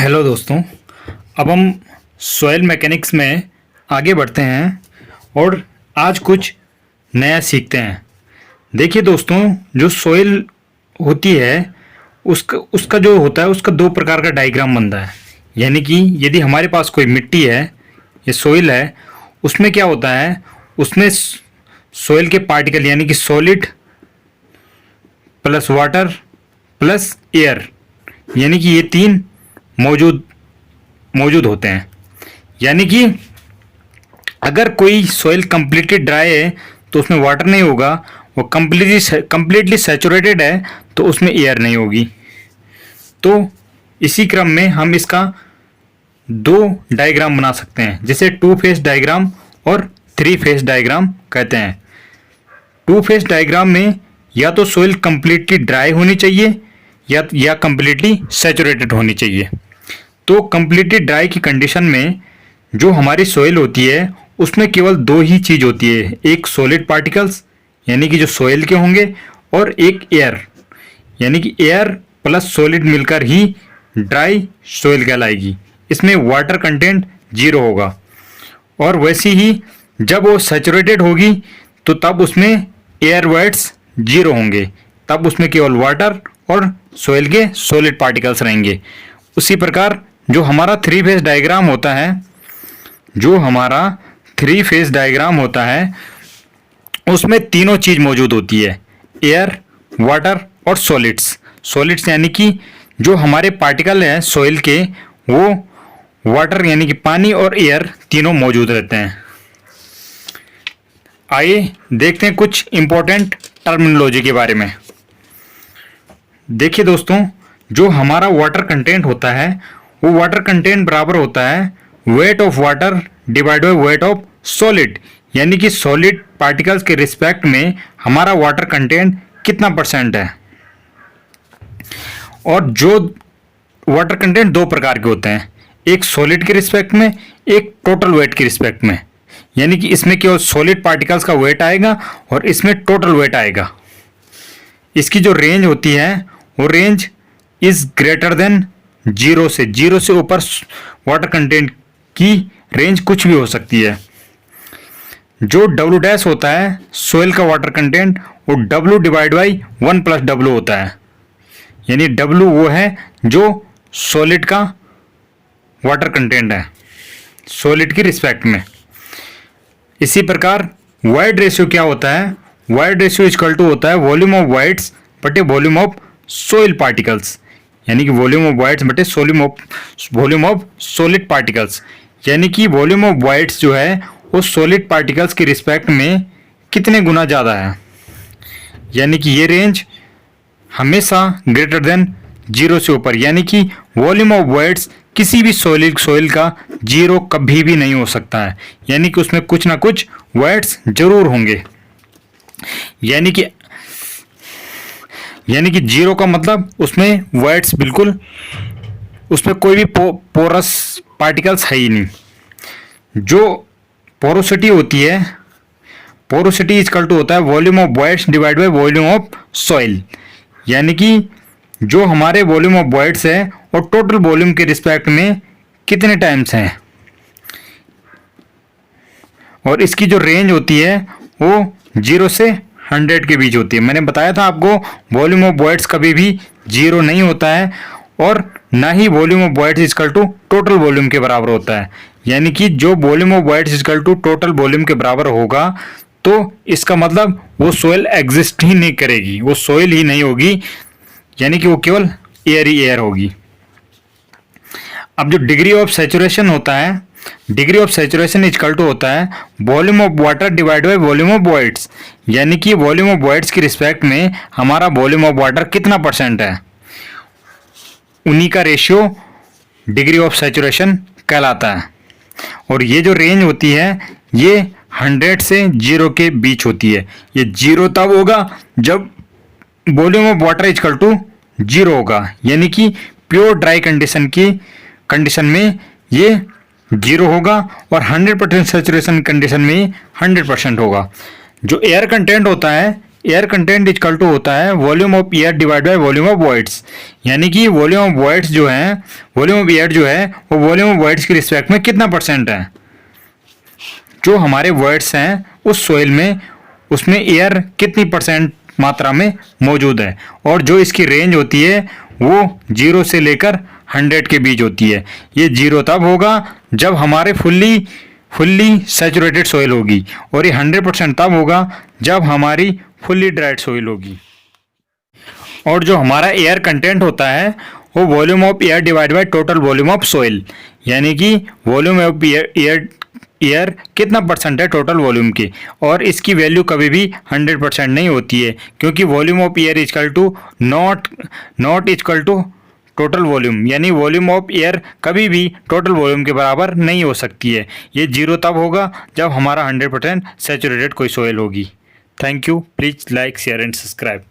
Hello दोस्तों। अब हम सॉइल मैकेनिक्स में आगे बढ़ते हैं और आज कुछ नया सीखते हैं। देखिए दोस्तों, जो सॉइल होती है उसका जो होता है उसका दो प्रकार का डायग्राम बनता है। यानी कि यदि हमारे पास कोई मिट्टी है या सॉइल है, उसमें क्या होता है, उसमें सॉइल के पार्टिकल यानी कि solid plus water plus air, यानी कि ये तीन मौजूद होते हैं। यानी कि अगर कोई सॉइल कंप्लीटली ड्राई है तो उसमें वाटर नहीं होगा, वो कंप्लीटली सैचुरेटेड है तो उसमें एयर नहीं होगी। तो इसी क्रम में हम इसका दो डायग्राम बना सकते हैं, जिसे टू फेस डायग्राम और थ्री फेस डायग्राम कहते हैं। टू फेस डायग्राम में या तो सॉइल कंप्लीटली ड्राई होनी चाहिए या कंप्लीटली सैचुरेटेड होनी चाहिए। तो कंप्लीटली ड्राई की कंडीशन में जो हमारी सॉइल होती है उसमें केवल दो ही चीज़ होती है, एक सॉलिड पार्टिकल्स यानी कि जो सॉइल के होंगे, और एक एयर यानी कि एयर प्लस सॉलिड मिलकर ही ड्राई सॉइल कहलाएगी। इसमें वाटर कंटेंट जीरो होगा। और वैसे ही जब वो सैचुरेटेड होगी तो तब उसमें एयर वेट्स जीरो होंगे, तब उसमें केवल वाटर और सॉइल के सॉलिड पार्टिकल्स रहेंगे। उसी प्रकार जो हमारा थ्री फेस डायग्राम होता है, उसमें तीनों चीज़ मौजूद होती है, एयर, वाटर और सॉलिड्स यानी कि जो हमारे पार्टिकल हैं सॉइल के, वो वाटर यानी कि पानी और एयर तीनों मौजूद रहते हैं। आइए देखते हैं कुछ इम्पोर्टेंट टर्मिनोलॉजी के बारे में। देखिए दोस्तों, जो हमारा वाटर कंटेंट होता है वो वाटर कंटेंट बराबर होता है weight of water divide by weight of solid, यानी कि सॉलिड पार्टिकल्स के रिस्पेक्ट में हमारा वाटर कंटेंट कितना परसेंट है। और जो वाटर कंटेंट दो प्रकार के होते हैं, एक सॉलिड के रिस्पेक्ट में, एक टोटल वेट के रिस्पेक्ट में। यानी कि इसमें केवल सॉलिड पार्टिकल्स का वेट आएगा और इसमें टोटल वेट आएगा। इसकी जो रेंज होती है वो range is greater than zero से ऊपर वाटर कंटेंट की रेंज कुछ भी हो सकती है। जो डब्ल्यू डैश होता है सॉइल का वाटर कंटेंट, वो W divide by 1 plus W होता है। यानी डब्ल्यू वो है जो सॉलिड का वाटर कंटेंट है सॉलिड की रिस्पेक्ट में। इसी प्रकार वाइड रेशियो क्या होता है, वाइड रेशियो इक्वल टू होता है वॉल्यूम ऑफ वाइड्स बटे वॉल्यूम ऑफ सॉइल पार्टिकल्स, यानी कि वॉल्यूम ऑफ वाइड्स बटे वॉल्यूम ऑफ सॉलिड पार्टिकल्स। यानी कि वॉल्यूम ऑफ वाइड्स जो है वो सॉलिड पार्टिकल्स के रिस्पेक्ट में कितने गुना ज़्यादा है। यानी कि ये रेंज हमेशा ग्रेटर देन जीरो से ऊपर, यानी कि वॉल्यूम ऑफ वाइड्स किसी भी सॉइल का जीरो कभी भी नहीं हो सकता है। यानी कि उसमें कुछ ना कुछ वाइड्स जरूर होंगे। यानी कि जीरो का मतलब उसमें वाइड्स बिल्कुल, उसमें कोई भी पोरस पार्टिकल्स है ही नहीं। जो पोरोसिटी होती है, पोरोसिटी इक्वल टू होता है volume of wides divide by volume of soil. यानी कि जो हमारे वॉल्यूम ऑफ वाइड्स है और टोटल वॉल्यूम के रिस्पेक्ट में कितने टाइम्स हैं। और इसकी जो रेंज होती है वो 0 से 100 के बीच होती है। मैंने बताया था आपको वॉल्यूम ऑफ वाइड्स कभी भी जीरो नहीं होता है, और ना ही volume of voids equal to total volume के बराबर होता है। यानी कि जो volume of voids equal to total volume के बराबर होगा तो इसका मतलब वो सॉइल एग्जिस्ट ही नहीं करेगी, वो सॉइल ही नहीं होगी, यानी कि वो केवल एयर ही एयर होगी। अब जो डिग्री ऑफ सैचुरेशन होता है, degree of saturation equal to होता है volume of water divide by volume of voids. यानी कि वॉल्यूम ऑफ वाइड्स के रिस्पेक्ट में हमारा वॉल्यूम ऑफ वाटर कितना परसेंट है, उन्हीं का रेशियो डिग्री ऑफ सैचुरेशन कहलाता है। और ये जो रेंज होती है ये 100 से 0 के बीच होती है। ये जीरो तब होगा जब volume of water equal to 0 होगा, यानी कि प्योर ड्राई कंडीशन में ये 0 होगा, और 100% सैचुरेशन कंडीशन में 100% होगा। जो एयर कंटेंट होता है, एयर कंटेंट इक्वल टू होता है volume of air divide by volume of voids, यानी कि वॉल्यूम ऑफ वॉइड्स जो है, वॉल्यूम ऑफ एयर जो है वो वॉल्यूम ऑफ वॉइड्स के रिस्पेक्ट में कितना परसेंट है। जो हमारे वॉइड्स हैं उस सोइल में, उसमें एयर कितनी परसेंट मात्रा में मौजूद है, और जो इसकी रेंज होती है वो 0 से लेकर 100 के बीच होती है। ये 0 तब होगा जब हमारे फुल्ली सैचुरेटेड सोइल होगी, और ये 100% तब होगा जब हमारी फुल्ली ड्राइड सोइल होगी। और जो हमारा एयर कंटेंट होता है वो volume of air divide by total volume of soil, यानी कि वॉल्यूम ऑफ एयर कितना परसेंट है टोटल वॉल्यूम के, और इसकी वैल्यू कभी भी 100% नहीं होती है, क्योंकि volume of air equal to not equal to total volume, यानी वॉल्यूम ऑफ एयर कभी भी टोटल वॉल्यूम के बराबर नहीं हो सकती है। ये 0 तब होगा जब हमारा 100% सैचुरेटेड कोई सोइल होगी। Thank you, please like share and subscribe.